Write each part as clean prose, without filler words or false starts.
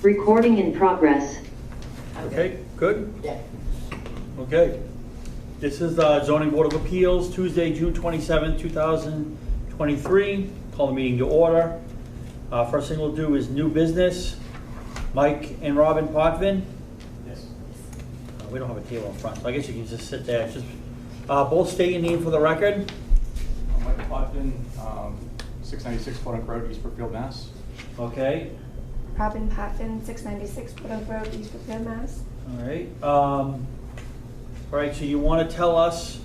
Recording in progress. Okay, good? Yeah. Okay. This is zoning board of appeals, Tuesday, June 27, 2023. Call the meeting to order. First thing we'll do is new business. Mike and Robin Potvin. Yes. We don't have a table in front, so I guess you can just sit there. Just both state your name for the record. I'm Michael Potvin, 696 Puttock Road, East Brookfield, Mass. Okay. Robin Potvin, 696 Puttock Road, East Brookfield, Mass. All right. All right, so you want to tell us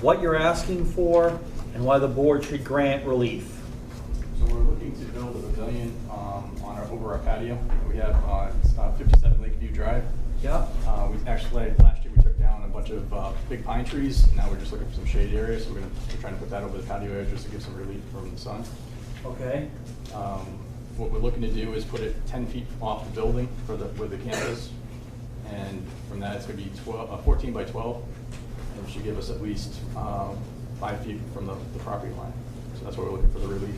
what you're asking for and why the board should grant relief. So we're looking to build a pavilion over our patio. We have it's 57 Lakeview Drive. Yeah. We actually, last year we took down a bunch of big pine trees, and now we're just looking for some shade areas. So we're trying to put that over the patio area just to give some relief from the sun. Okay. What we're looking to do is put it 10 feet off the building with the campus, and from that it's going to be 14 by 12, and it should give us at least 5 feet from the property line. So that's what we're looking for the relief.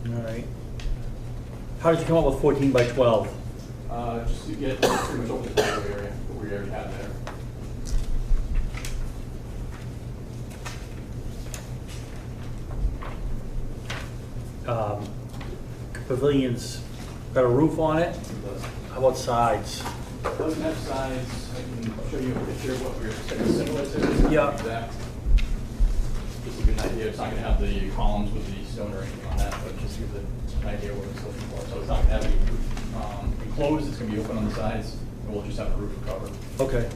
All right. How did you come up with 14 by 12? Just to get pretty much over the patio area that we already have there. Pavilion's got a roof on it. It does. How about sides? It doesn't have sides. I can show you a picture of what we're expecting similar to. It's not Yeah. exact. Just to give an idea. It's not going to have the columns with the stone or anything on that, but just give an idea what it's looking for. So it's not going to have any enclosed. It's going to be open on the sides, and we'll just have the roof covered. Okay.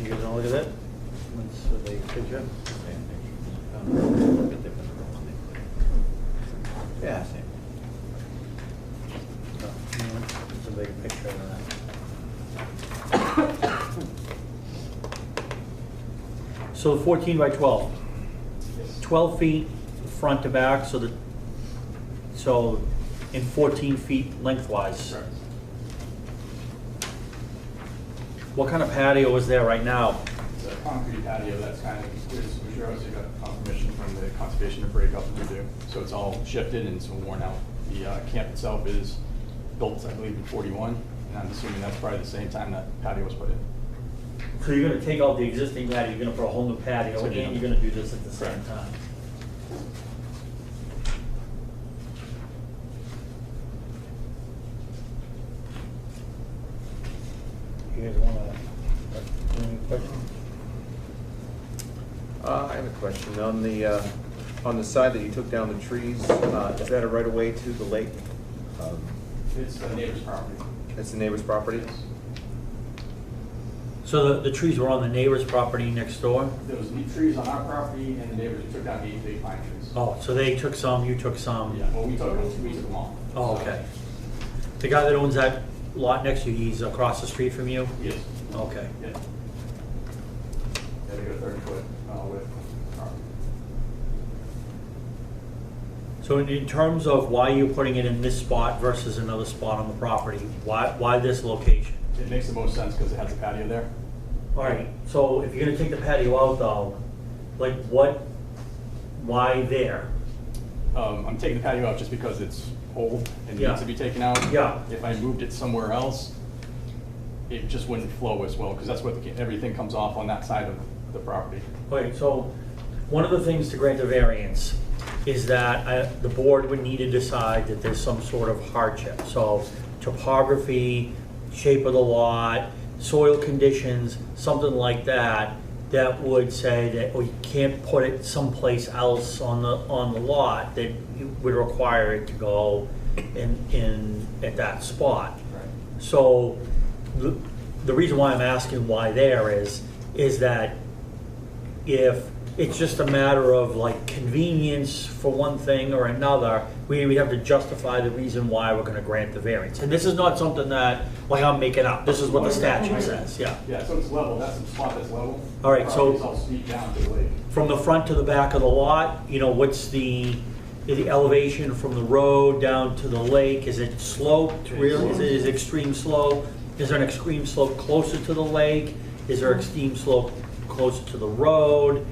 You guys want to look at that? That's what they picture. Yeah, same. It's a bigger picture of that. So 14 by 12. Yes. 12 feet front to back, so in 14 feet lengthwise. Correct. What kind of patio is there right now? It's a concrete patio that's kind of, we sure obviously got confirmation from the conservation to break up and redo. So it's all shifted and it's worn out. The camp itself is built, I believe, in 41, and I'm assuming that's probably the same time that patio was put in. So you're gonna take out the existing patio, you're gonna put a whole new patio, So and you're you're gonna do this at the same Correct. time. You guys wanna, any questions? I have a question. On the side that you took down the trees, is that a right of way to the lake? It's the neighbor's property. It's the neighbor's property? Yes. So the trees were on the neighbor's property next door? There was trees on our property, and the neighbors took down 8 big pine trees. Oh, so they took some, you took some? Yeah, well, we took them all. Oh, So- okay. The guy that owns that lot next to you, he's across the street from you? Yes. Okay. Yeah. Yeah, they got a 30-foot width. property. So in terms of why you're putting it in this spot versus another spot on the property, why this location? It makes the most sense because it has a patio there. All right, so if you're gonna take the patio out though, like why there? I'm taking the patio out just because it's old and Yeah. needs to be taken out. Yeah. If I moved it somewhere else, it just wouldn't flow as well, because that's what everything comes off on that side of the property. Okay, so one of the things to grant a variance is that the board would need to decide that there's some sort of hardship. So topography, shape of the lot, soil conditions, something like that, that would say that, you can't put it someplace else on the lot that would require it to go at that spot. Right. So the reason why I'm asking why there is that if it's just a matter of like convenience for one thing or another, we have to justify the reason why we're gonna grant the variance. And this is not something that, like, I'm making up, this is what the statute says, yeah. Yeah, so it's level, that's the spot that's level. All right, so- It's all steep down to the lake. From the front to the back of the lot, what's the elevation from the road down to the lake? Is it sloped, really? Is it extreme slope? Is there an extreme slope closer to the lake? Is there extreme slope closer to the road?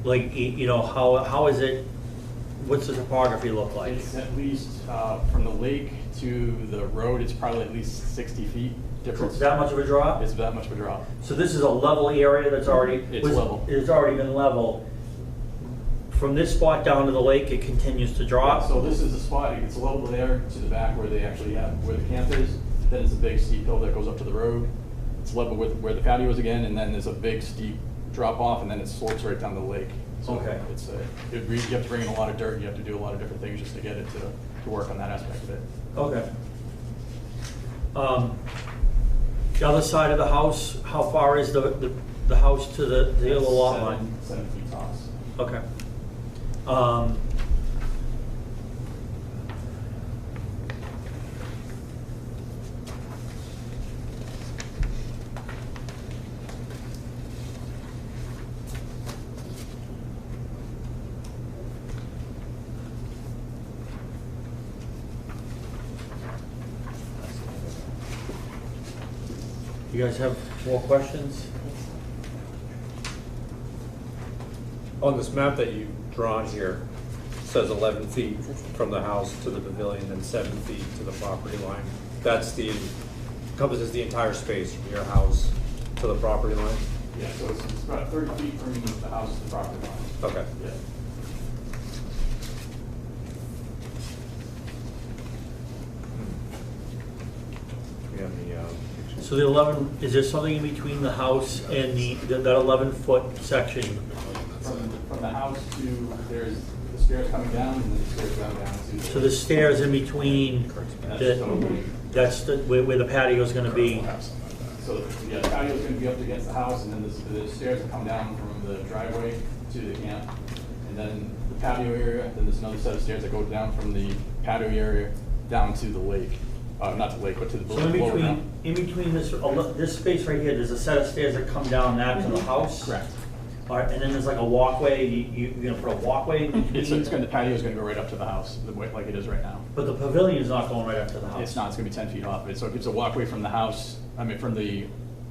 Like, you know, how is it, what's the topography look like? It's at least, from the lake to the road, it's probably at least 60 feet difference. It's that much of a drop? It's that much of a drop. So this is a level area that's already? It's level. It's already been level. From this spot down to the lake, it continues to drop? So this is the spot, it's level there to the back where they actually have, where the camp is. Then it's a big steep hill that goes up to the road. It's level with where the patio is again, and then there's a big steep drop off, and then it slopes right down the lake. So Okay. it's you have to bring in a lot of dirt, you have to do a lot of different things just to get it to work on that aspect of it. Okay. The other side of the house, how far is the house to the other lot line? 7 feet tops. Okay. You guys have more questions? On this map that you've drawn here, it says 11 feet from the house to the pavilion and 7 feet to the property line. That's encompasses the entire space from your house to the property line? Yeah, so it's about 30 feet from the house to the property line. Okay. Yeah. We have the pictures. So the 11, is there something in between the house and that 11-foot section? From the house to, there's the stairs coming down, and then the stairs down to. So the stairs in between, that's where the patio is going to be? So, yeah, the patio is gonna be up against the house, and then the stairs will come down from the driveway to the camp. And then the patio area, then there's another set of stairs that go down from the patio area down to the lake. Not the lake, but to the So in below ground. between this space right here, there's a set of stairs that come down that to the house? Correct. All right, and then there's like a walkway, you're gonna put a walkway in between? The patio is gonna go right up to the house, like it is right now. But the pavilion is not going right up to the house? It's not, it's gonna be 10 feet off of it, so it gives a walkway from the house, from the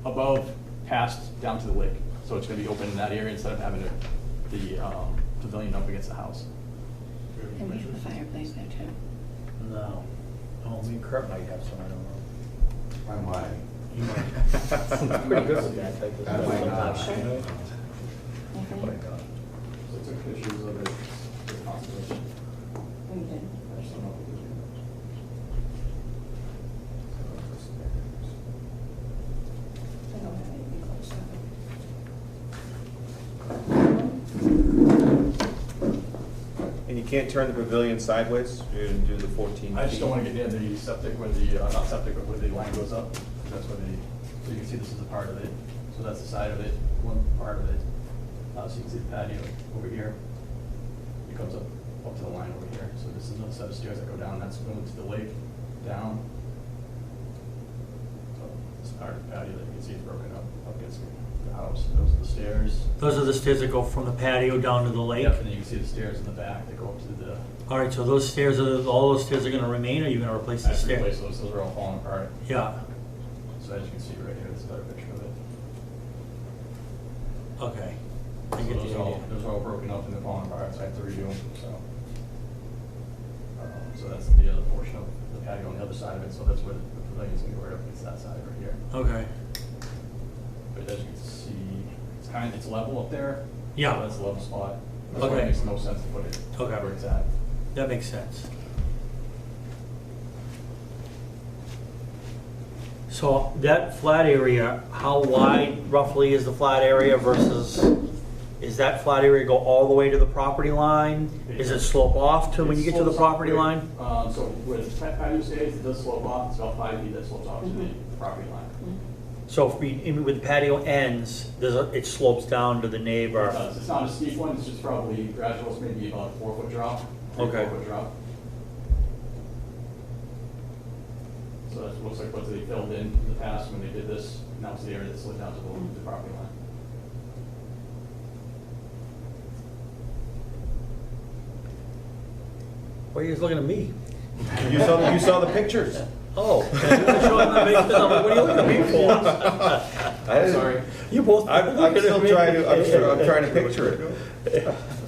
above past down to the lake. So it's gonna be open in that area instead of having the pavilion up against the house. And we have a fireplace there too. No. Oh, me and Kurt might have some, I don't know. I might. You might. I'm pretty good with that type of I stuff might not. sometimes. Okay. So I took pictures of it, the constellation. We did. I just don't know if it was- I don't have anything close to And you can't turn the pavilion sideways? You're gonna do the 14 feet? I just don't want to get near the septic where the, not septic, but where the line goes up. That's where so you can see this is a part of it. So that's the side of it, one part of it. So you can see the patio over here. It comes up to the line over here. So this is another set of stairs that go down. That's going to the lake, down. So this part of the patio that you can see is broken up against the house. Those are the stairs. Those are the stairs that go from the patio down to the lake? Yep, and then you can see the stairs in the back that go up to the. All right, so those stairs, all those stairs are gonna remain, or are you gonna replace the I have to stairs? replace those. Those are all falling apart. Yeah, So as you can see right here, it's a better picture of it. okay. So I get those the are all, idea. those are all broken up and they're falling apart, so I have to redo them, so. So that's the other portion of the patio on the other side of it, so that's where the pavilion's gonna go right up against that side right here. Okay, But as you can see, it's level up there. Yeah. So that's a level spot. That's why Okay. it makes no sense to put it Okay. where it's at. that makes sense. So that flat area, how wide roughly is the flat area versus, is that flat area go all the way to the property line? Is it slope off to when you get to the It slopes property off line? here. So where the patio stays, it does slope off, it's about 5 feet that slopes off to the property line. So if with the patio ends, it slopes down to the neighbor? It's not a steep one, it's just probably gradual, it's maybe about a 4-foot drop. Okay. 4-foot drop. So that looks like what they filled in the past when they did this, and that was the area that slid down to the property line. Why are you guys looking at me? You saw the pictures. Oh, what are you looking at me for? I didn't- Sorry. You both. I'm still trying to, I'm trying to picture it.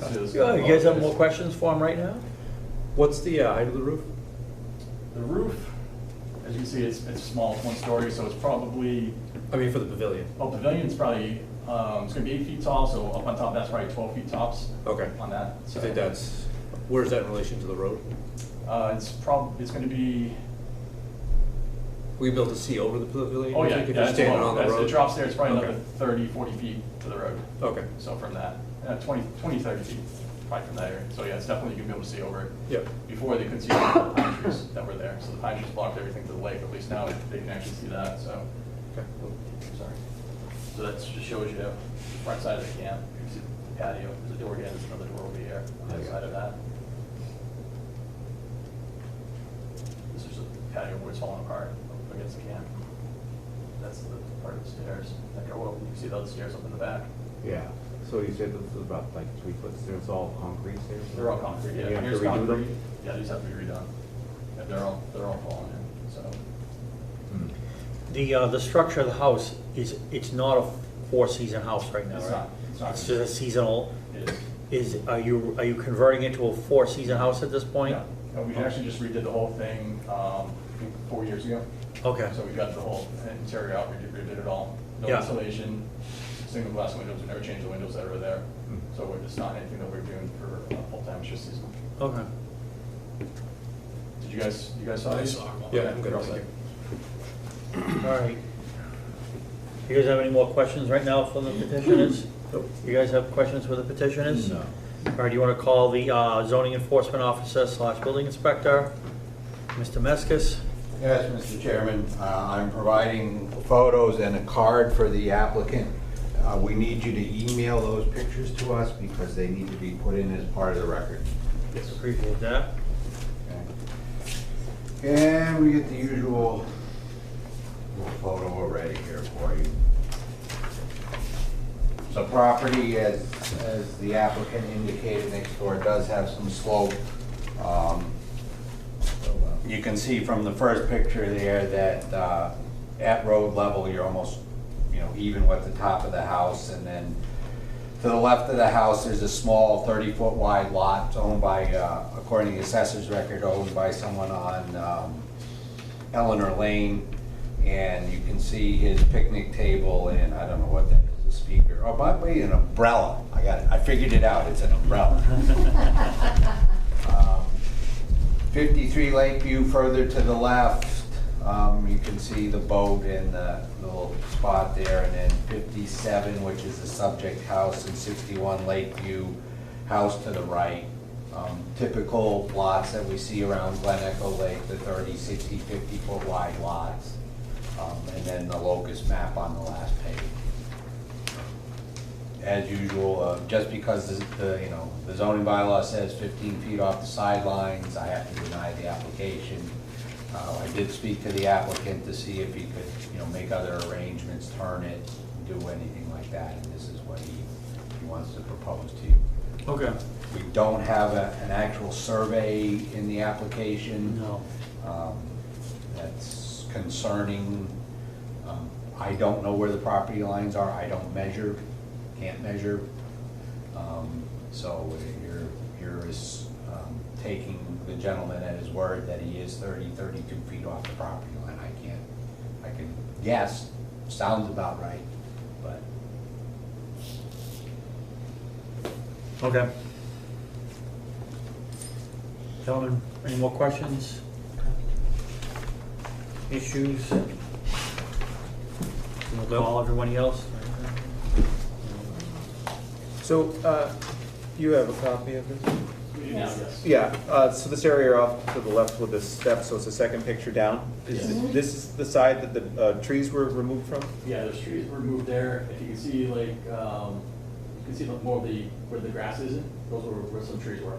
Let's do this. Yeah, you guys have more questions for him right now? What's the height of the roof? The roof, as you can see, it's small, it's 1 story, so it's probably, I mean, for the pavilion. pavilion's probably, it's gonna be 8 feet tall, so up on top, that's probably 12 feet tops. Okay. On that. I think that's, where's that in relation to the road? It's gonna be, Will you be able to see over the pavilion? oh you yeah, think, if yeah, you're it's standing low. on the It road? drops there, it's probably Okay. another 30, 40 feet to the road. Okay. So from that, 20, 30 feet, probably from that area. So yeah, it's definitely, you're gonna be able to see over it. Yep. Before they couldn't see the pine trees that were there, so the pine trees blocked everything to the lake, at least now they can actually see that, so. Okay. Sorry. So that just shows you the front side of the camp. You can see the patio, there's a door again, there's another door over here on the other side of that. This is the patio where it's falling apart up against the camp. That's the part of the stairs that go up. You can see the other stairs up in the back. Yeah, so you said this was about like 3 foot stairs, all concrete stairs? They're all concrete, yeah. You have to Here's redo concrete. them? Yeah, these have to be redone. Yeah, they're all falling in, so. The structure of the house it's not a 4-season house right now, It's right? not, it's not. It's just a seasonal, It is. are you converting it to a 4-season house at this point? No, we actually just redid the whole thing, I think 4 years ago. Okay, So we got the whole interior out, redid it all. No Yeah. insulation, single glass windows, we never changed the windows that were there. So it's not anything that we're doing for full-time, it's just seasonal. okay. Did you guys saw these? Yeah, I'm good. You're all set. All right. You guys have any more questions right now for the petitioners? You guys have questions for the petitioners? No. All right, do you want to call the zoning enforcement officer / building inspector, Mr. Meskis? Yes, Mr. Chairman, I'm providing photos and a card for the applicant. We need you to email those pictures to us because they need to be put in as part of the record. Yes, appreciate that. Okay. And we get the usual photo already here for you. So property, as the applicant indicated next door, does have some slope. You can see from the first picture there that at road level, you're almost, even with the top of the house. And then to the left of the house, there's a small 30-foot wide lot owned by, according to the assessor's record, owned by someone on Eleanor Lane. And you can see his picnic table and I don't know what that is, a speaker. Oh, by the way, an umbrella. I got it. I figured it out. It's an umbrella. 53 Lakeview further to the left. You can see the boat and the little spot there. And then 57, which is the subject house, and 61 Lakeview, house to the right. Typical lots that we see around Glen Echo Lake, the 30, 60, 50-foot wide lots. And then the locust map on the last page. As usual, just because the zoning bylaw says 15 feet off the sidelines, I have to deny the application. I did speak to the applicant to see if he could, make other arrangements, turn it, do anything like that, and this is what he wants to propose to you. Okay. We don't have an actual survey in the application. No. That's concerning. I don't know where the property lines are. I don't measure, can't measure. So you're taking the gentleman at his word that he is 30, 32 feet off the property line. I can guess, sounds about right, but. Okay. Gentlemen, any more questions? Issues? We'll call everybody else. So, you have a copy of this? Yes. Yeah, so this area off to the left with the steps, so it's the second picture down. This the side that the trees were removed from? Yeah, there's trees were moved there. If you can see, like, you can see more of where the grass isn't, those were where some trees were.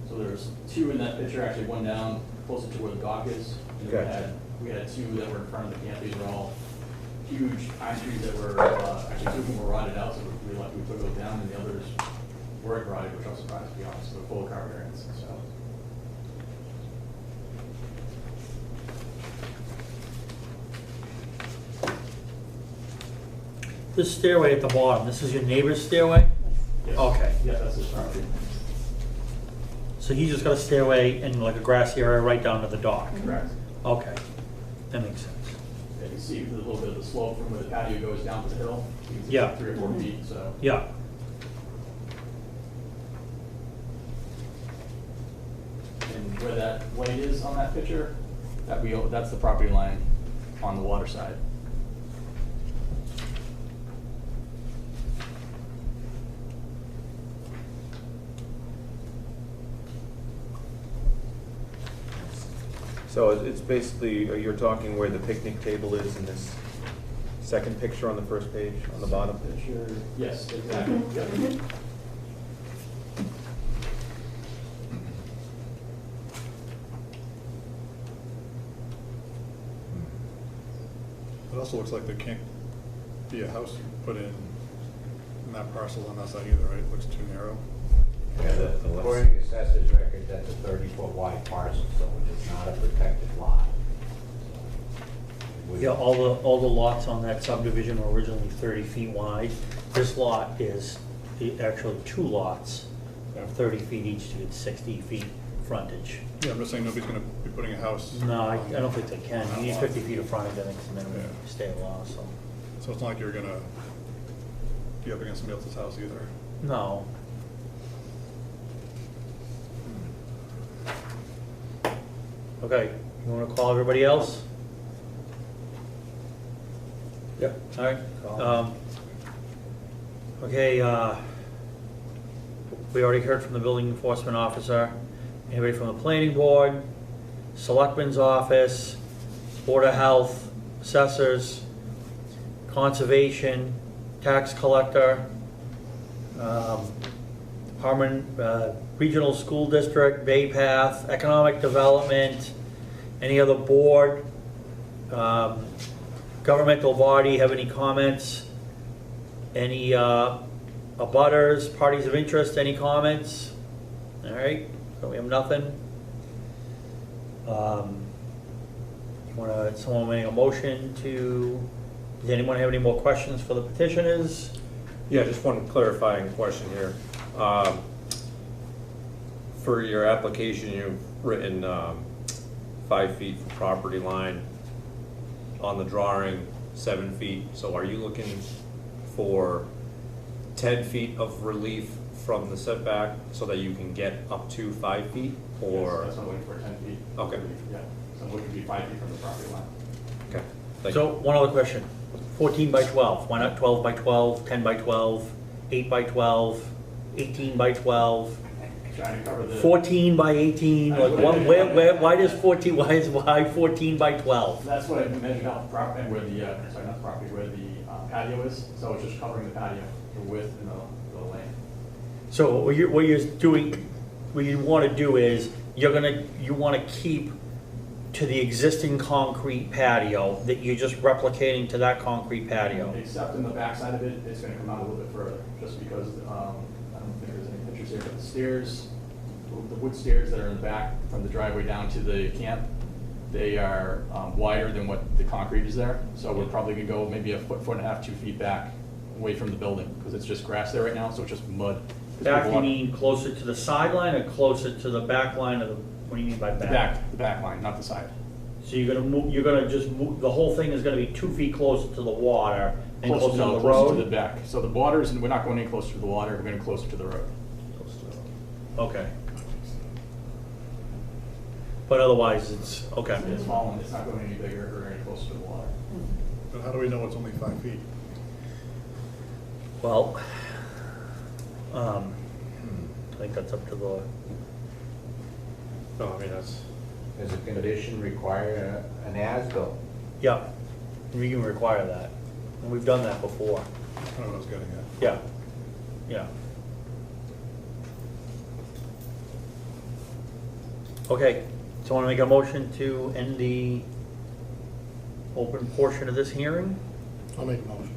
So there's 2 in that picture, actually one down closer to where the dock is. And then Gotcha. we had 2 that were in front of the camp. These were all huge pine trees that were, actually 2 of them were rotted out, so we lucky we took those down, and the others weren't rotted, which I was surprised, to be honest, with full car variance, so. This stairway at the bottom, this is your neighbor's stairway? Yes. Okay. Yeah, that's his property. So he's just got a stairway and like a grassy area right down to the dock? Correct. Okay, that makes sense. You can see there's a little bit of the slope from where the patio goes down to the hill. You can see Yeah. it's 3 or 4 feet, so. Yeah. And where that light is on that picture, that's the property line on the water side. So it's basically, you're talking where the picnic table is in this second picture on the first page, on the bottom? Picture, yes, exactly. Yep. It also looks like there can't be a house put in that parcel on that side either, right? It looks too narrow. Yeah, according to assessor's record, that's a 30-foot wide parcel, so it is not a protected lot. So, Yeah, all the lots on that subdivision were originally 30 feet wide. This lot is actually 2 lots of 30 feet each to get 60 feet frontage. Yeah, I'm just saying nobody's gonna be putting a house. No, I on don't think they can. that You need lot. 50 feet of frontage, I think, is the minimum Yeah. state law, so. So it's not like you're gonna be up against somebody else's house either. No. Okay, you wanna call everybody else? Yep. All right. Okay, we already heard from the building enforcement officer. Anybody from the planning board, selectman's office, board of health, assessors, conservation, tax collector, Department, regional school district, Bay Path, economic development, any other board, governmental body have any comments? Any abutters, parties of interest, any comments? All right, so we have nothing. Someone make a motion to, does anyone have any more questions for the petitioners? Yeah, just one clarifying question here. For your application, you've written 5 feet from property line. On the drawing, 7 feet. So are you looking for 10 feet of relief from the setback so that you can get up to 5 feet? Or, Yes, I'm looking for 10 feet. Okay. Yeah, so I'm looking to be 5 feet from the property line. okay, thank you. So, one other question. 14 by 12, why not 12 by 12, 10 by 12, 8 by 12, 18 by 12, Trying to cover the. 14 by 18? Like, why does 14, why 14 by 12? That's what I measured out the property, where the, sorry, not the property, where the patio is. So it's just covering the patio, the width and the length. So what you're doing, what you want to do is, you want to keep to the existing concrete patio that you're just replicating to that concrete patio. Except in the back side of it, it's gonna come out a little bit further, just because, I don't think there's any pictures here, but the stairs, the wood stairs that are in the back from the driveway down to the camp, they are wider than what the concrete is there. So we're probably gonna go maybe a foot, 1.5, 2 feet back away from the building, because it's just grass there right now, so it's just mud. 'Cause Back, people you want- mean closer to the sideline or closer to the back line of the, what do you mean by back? The back line, not the side. So you're gonna just move, the whole thing is gonna be 2 feet closer to the water and Closer closer to the closer to the road? back. So the waters, and we're not going any closer to the water, we're going closer to the road. Okay. But otherwise, it's, okay. It's falling, it's not going any bigger or any closer to the water. But how do we know it's only 5 feet? Well, I think that's up to the, No, I mean, that's, Does a condition require an as-built? yeah, we can require that. And we've done that before. That's kind of what I was getting at. Yeah, yeah. Okay, so I want to make a motion to end the open portion of this hearing. I'll make a motion.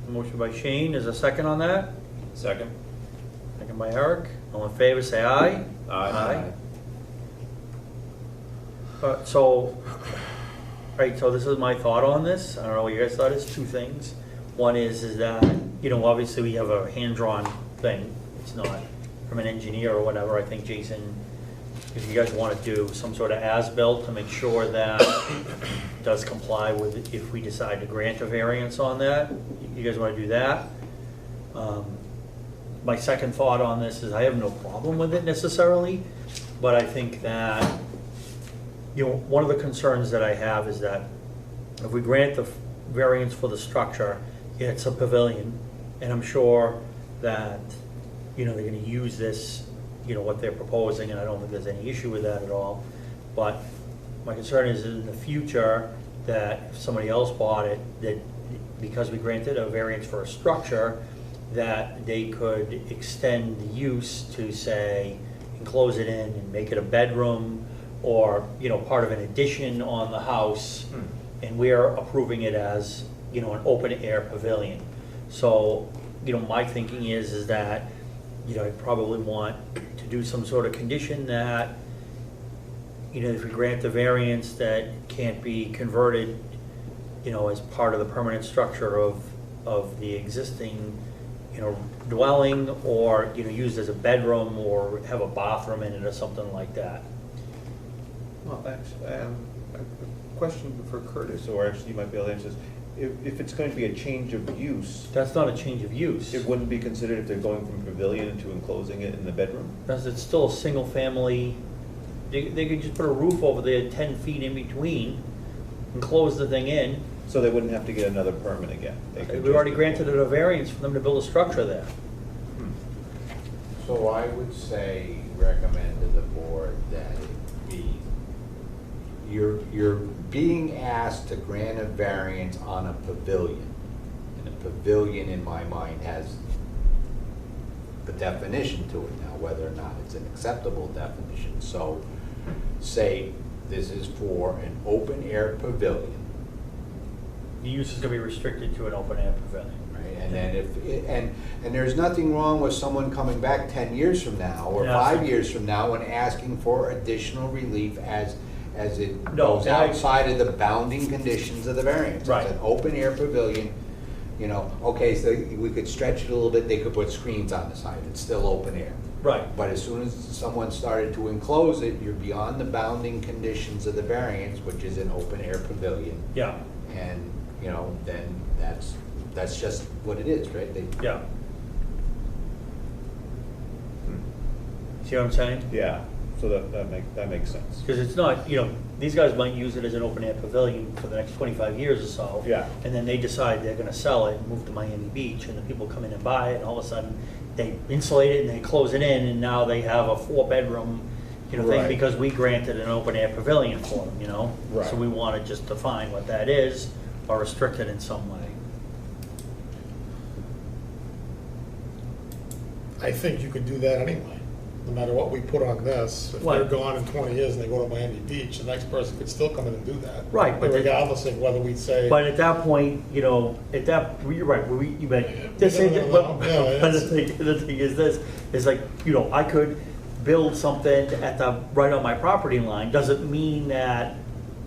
Motion by Shane, is a second on that? second? Second by Eric. All in favor, say aye. Aye. So, right, so this is my thought on this. I don't know what you guys thought. It's 2 things. One is that, obviously we have a hand-drawn thing. It's not from an engineer or whatever. I think, Jason, if you guys want to do some sort of as-built to make sure that it does comply with, if we decide to grant a variance on that, you guys want to do that? My second thought on this is I have no problem with it necessarily, but I think that, one of the concerns that I have is that if we grant the variance for the structure, it's a pavilion, and I'm sure that, they're gonna use this, what they're proposing, and I don't think there's any issue with that at all. But my concern is in the future, that if somebody else bought it, that because we granted a variance for a structure, that they could extend the use to, say, enclose it in and make it a bedroom, or, part of an addition on the house, and we're approving it as, an open-air pavilion. So, my thinking is that, I'd probably want to do some sort of condition that, if we grant the variance, that can't be converted, as part of the permanent structure of the existing, dwelling, or, used as a bedroom, or have a bathroom in it or something like that. Well, actually, a question for Curtis, or actually you might be able to answer this. If it's going to be a change of use, That's not a change of use. it wouldn't be considered if they're going from pavilion to enclosing it in the bedroom? Because it's still a single family, they could just put a roof over there 10 feet in between and close the thing in. So they wouldn't have to get another permit again? They could We've already just- granted it a variance for them to build a structure there. So I would say, recommend to the board that it be, you're being asked to grant a variance on a pavilion. And a pavilion, in my mind, has a definition to it now, whether or not it's an acceptable definition. So say this is for an open-air pavilion. The use is going to be restricted to an open-air pavilion. Right, and then and there's nothing wrong with someone coming back 10 years from now or Yeah. 5 years from now and asking for additional relief as it No, goes I- outside of the bounding conditions of the variance. Right. It's an open air pavilion, okay, so we could stretch it a little bit, they could put screens on the side, it's still open air. Right. But as soon as someone started to enclose it, you're beyond the bounding conditions of the variance, which is an open air pavilion. Yeah, And, then that's just what it is, right? yeah. See what I'm saying? Yeah, so that makes sense. Because it's not, these guys might use it as an open-air pavilion for the next 25 years or so. Yeah. And then they decide they're gonna sell it and move to Miami Beach, and the people come in and buy it, and all of a sudden, they insulate it and they close it in, and now they have a 4-bedroom, thing, Right. because we granted an open-air pavilion for them, Right. So we wanna just define what that is, or restrict it in some way. I think you could do that anyway, no matter what we put on this. If What? they're gone in 20 years and they go to Miami Beach, the next person could still come in and do that. Right, but they- regardless of whether we say. But at that point, you're right, you bet, this No, ain't, no, no, but no, but it's- the thing is this, is like, I could build something right on my property line, doesn't mean that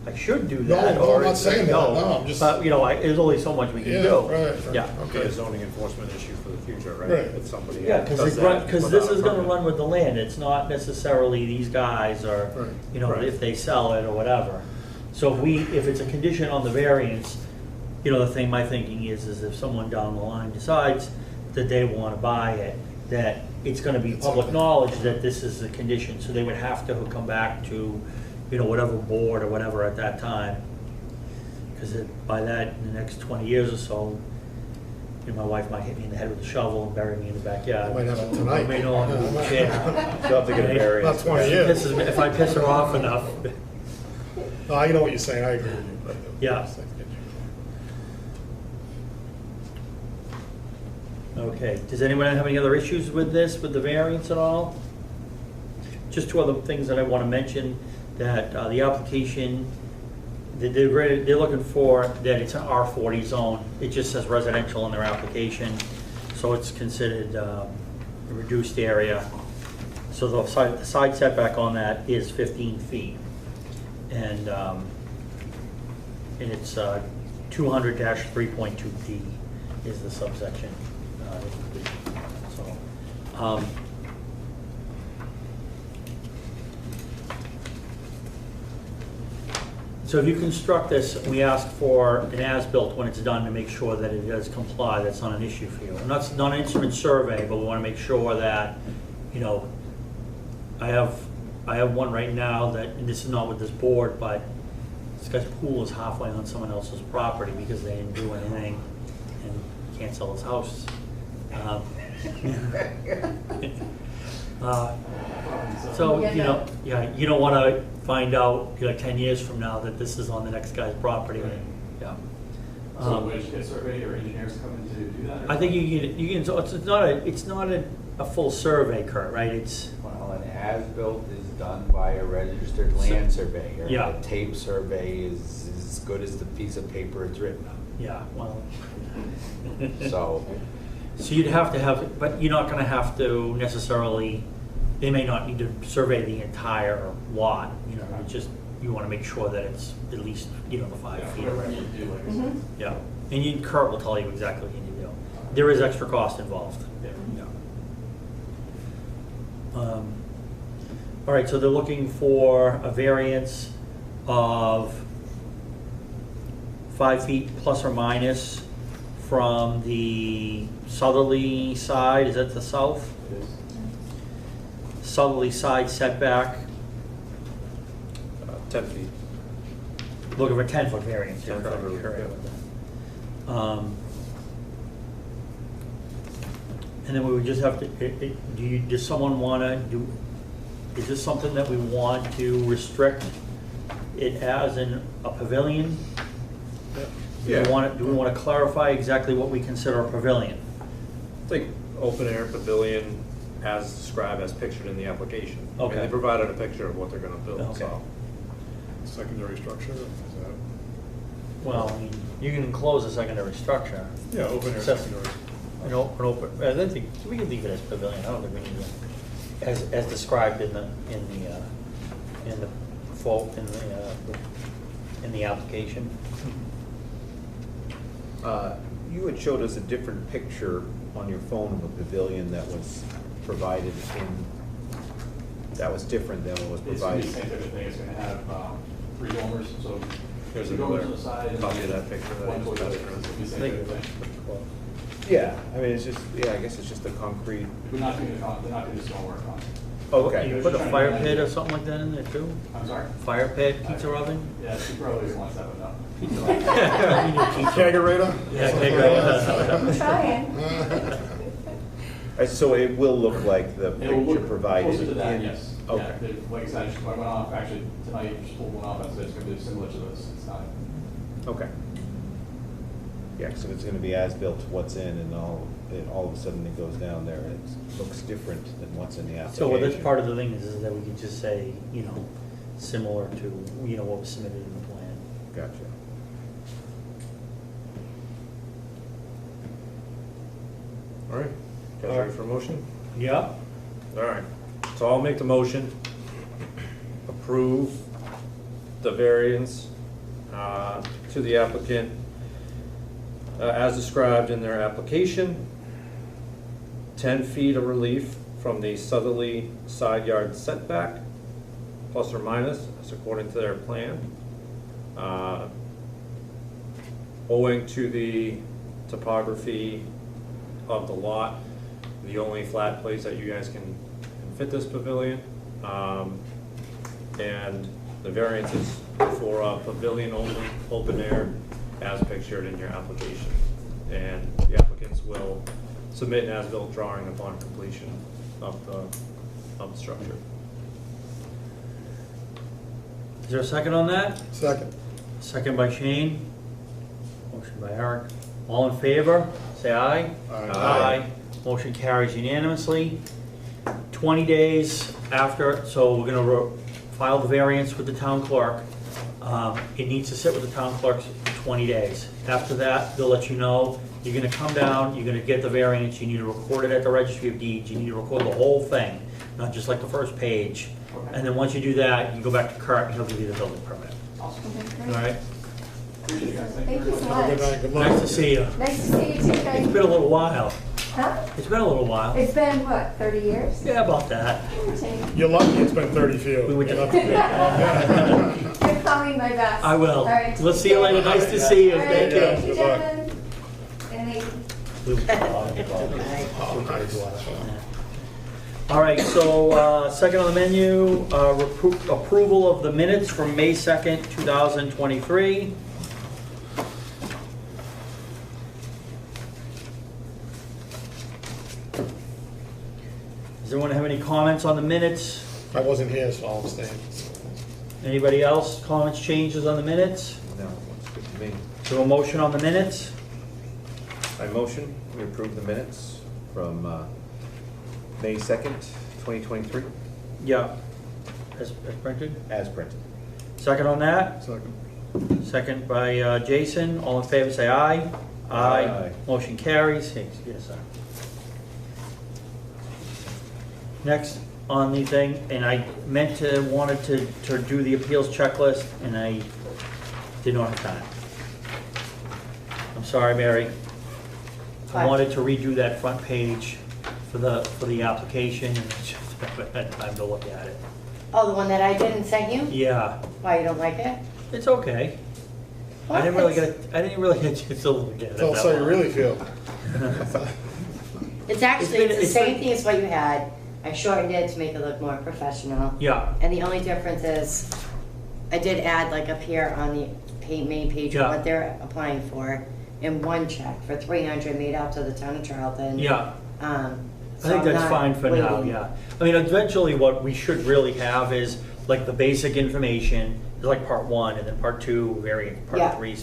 I should do that. No, or I'm not saying that, no, I'm just- But, there's only so much we can Yeah, do. right, Yeah. Be a zoning enforcement issue for the future, right? Right. If somebody Yeah, does because that this without a is gonna permit. run with the land, it's not necessarily these guys, or, Right. Right. if they sell it or whatever. So if it's a condition on the variance, my thinking is if someone down the line decides that they wanna buy it, that it's gonna be public knowledge that this is the condition, so they would have to come back to, whatever board or whatever at that time. Because by that, in the next 20 years or so, my wife might hit me in the head with a shovel and bury me in the backyard. Might happen tonight. I may no longer be Yeah. chair. You'll have to get a variance. Not 20 years. If I piss her off enough. No, I know what you're saying, I agree with you. but- Yeah. Okay, does anyone have any other issues with this, with the variance at all? Just 2 other things that I want to mention, that the application, they're looking for that it's an R40 zone. It just says residential in their application, so it's considered a reduced area. So the side setback on that is 15 feet. And it's 200-3.2D. is the subsection. So, so if you construct this, we ask for an as-built when it's done to make sure that it does comply. That's not an issue for you. And that's not an instrument survey, but we want to make sure that, you know, I have one right now that, and this is not with this board, but this guy's pool is halfway on someone else's property because they didn't do anything and can't sell his house. So, you know, yeah, you don't want to find out, you know, 10 years from now that this is on the next guy's property. Right. Yeah. So would a survey or engineers come in to do that? or I think you can, so it's not a full survey, Kurt, right? It's, Well, an as-built is done by a registered land surveyor. Yeah. A tape survey is as good as the piece of paper it's written on. yeah, well. So, So you'd have to have, but you're not gonna have to necessarily, they may not need to survey the entire lot, you know, it's just, you wanna make sure that it's at least, you know, the 5 Yeah, feet. whatever you do, like I said. Yeah, and Kurt will tell you exactly what you need to do. There is extra cost involved. Yeah. Yeah. All right, so they're looking for a variance of 5 feet plus or minus from the southerly side, is that the south? It is. Southerly side setback, 10 feet. looking for 10-foot variance. 10 foot relief, Correct. yeah. And then we would just have to, does someone want to is this something that we want to restrict it as a pavilion? Yeah. Do we want to clarify exactly what we consider a pavilion? I think open air pavilion as described, as pictured in the application. I mean, Okay. they provided a picture of what they're gonna build, Okay. so. Secondary structure, is that? Well, I mean, you can enclose a secondary structure. Yeah, open air Except- secondary. An open, I don't think, we can leave it as pavilion, I don't think we need to, as described in the application. You had showed us a different picture on your phone of a pavilion that was provided that was different than what was It's gonna be provided. the same type of thing, it's gonna have 3 dormers, so Here's 2 dormers another on the side. and copy of that picture that I One just towards the other, passed around. it's gonna be the I same think type of it's thing. pretty close. Yeah, I mean, it's just, I guess it's just a concrete. We're not doing they're not doing the stonework on it. Okay. You put a fire pit or something like that in there too? I'm sorry? Fire pit, pizza oven? Yeah, she probably wants that, but no. Pizza oven. We need pizza oven. Kegerator? Yeah, kegerator. I'm trying. So it will look like the It will picture look provided closer to that, in- yes. Okay. Yeah, like I said, I went off, actually, tonight, just pulled one off, and said it's gonna be similar to this, it's not. Okay. Yeah, because if it's gonna be as-built, what's in, and all of a sudden it goes down there, and it looks different than what's in the application. So, well, that's part of the thing is that we can just say, you know, similar to, you know, what was submitted in the plan. Gotcha. All right, guys ready for a motion? Yeah. All right, so I'll make the motion, approve the variance to the applicant as described in their application, 10 feet of relief from the southerly side yard setback, plus or minus, as according to their plan. Owing to the topography of the lot, the only flat place that you guys can fit this pavilion. And the variance is for a pavilion only, open air, as pictured in your application. And the applicants will submit an as-built drawing upon completion of the structure. Is there a second on that? Second. Second by Shane. Motion by Eric. All in favor, say aye. Aye. Motion carries unanimously. 20 days after, so we're gonna file the variance with the town clerk. It needs to sit with the town clerk 20 days. After that, they'll let you know, you're gonna come down, you're gonna get the variance, you need to record it at the registry of deeds, you need to record the whole thing, not just like the first page. Okay. And then once you do that, you go back to Kurt and he'll give you the building permit. Awesome. Okay, All great. right? Thank you so Have a good much. night, good luck. Nice to see you. Nice to see you too, It's Craig. been a little while. Huh? It's been a little while. It's been, what, 30 years? Yeah, about that. You're lucky it's been 30 for you. We were You're just- lucky. You're calling my best. I will. All right. We'll see you later. Nice to see you. All right, Thank you. thank you, Good luck. gentlemen. And ladies. Oh, nice. All right, so second on the menu, approval of the minutes from May 2nd, 2023. Does anyone have any comments on the minutes? I wasn't here, so I'll abstain. Anybody else, comments, changes on the minutes? No, looks good to me. Do a motion on the minutes? I motion, we approve the minutes from May 2nd, 2023, Yeah. As printed? as printed. Second on that? Second. Second by Jason. All in favor, say aye. Aye. Motion carries. Hey, yes, sir. Next on the thing, and I wanted to do the appeals checklist, and I did not have time. I'm sorry, Mary. I What? wanted to redo that front page for the application, and just haven't had time to look at it. Oh, the one that I didn't send you? Yeah, Why, you don't like it? it's okay. I didn't really get a chance to look at it. Tell us that how you long. really feel. It's actually, been- it's the it's same been- thing as what you had. I shortened it to make it look more professional. Yeah, And the only difference is, I did add like up here on the main page Yeah. of what they're applying for, and one check for 300 made out to the town of Charlton. yeah. I I think that's fine for now, yeah. I mean, eventually what we should really have is like the basic information, is like part one, and then part two, variant, Yeah. part three.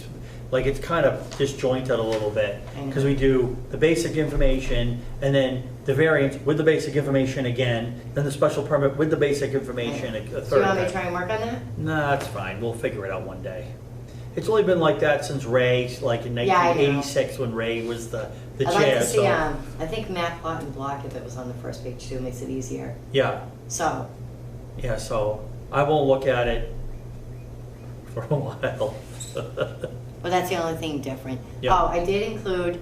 Like it's kind of disjointed a little bit, I know. because we do the basic information, and then the variance with the basic information again, then the special permit with the basic information, a Do you third want me to time. try and work on that? Nah, that's fine, we'll figure it out one day. It's only been like that since Ray, like in Yeah, I know. 1986, when Ray was the I'd like chair, to see, so. I think map, plot, and block, if it was on the first page too, makes it easier. Yeah, So, yeah, so I won't look at it for a while. but that's the only thing different. Yeah. Oh, I did include,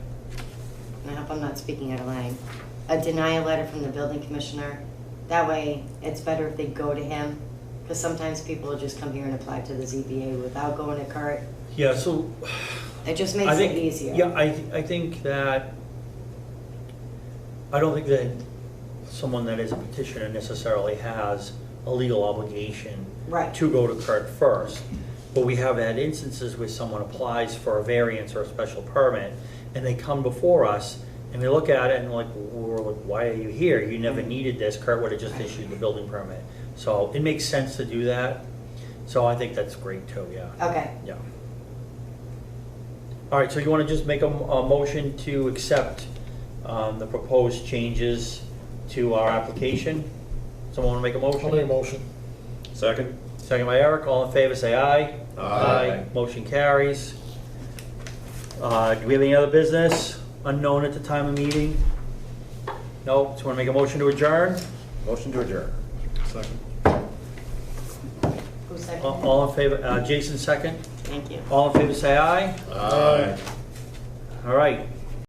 and I hope I'm not speaking out of line, a denial letter from the building commissioner. That way, it's better if they go to him, because sometimes people will just come here and apply to the ZBA without going to Kurt. Yeah, so It just I makes think, it easier. yeah, I think that, I don't think that someone that is a petitioner necessarily has a legal obligation Right. to go to Kurt first. But we have had instances where someone applies for a variance or a special permit, and they come before us, and we look at it and like, we're like, why are you here? You never needed this. Kurt would have just issued the building permit. So it makes sense to do that. So I think that's great too, yeah. Okay. Yeah. All right, so you want to just make a motion to accept the proposed changes to our application? Someone want to make a motion? I'll make a motion. Second? Second by Eric, all in favor, say aye. Aye. Motion carries. Do we have any other business unknown at the time of meeting? No, so want to make a motion to adjourn? Motion to adjourn. Second. Who's second? All in favor, Jason second? Thank you. All in favor, say aye. Aye. All right,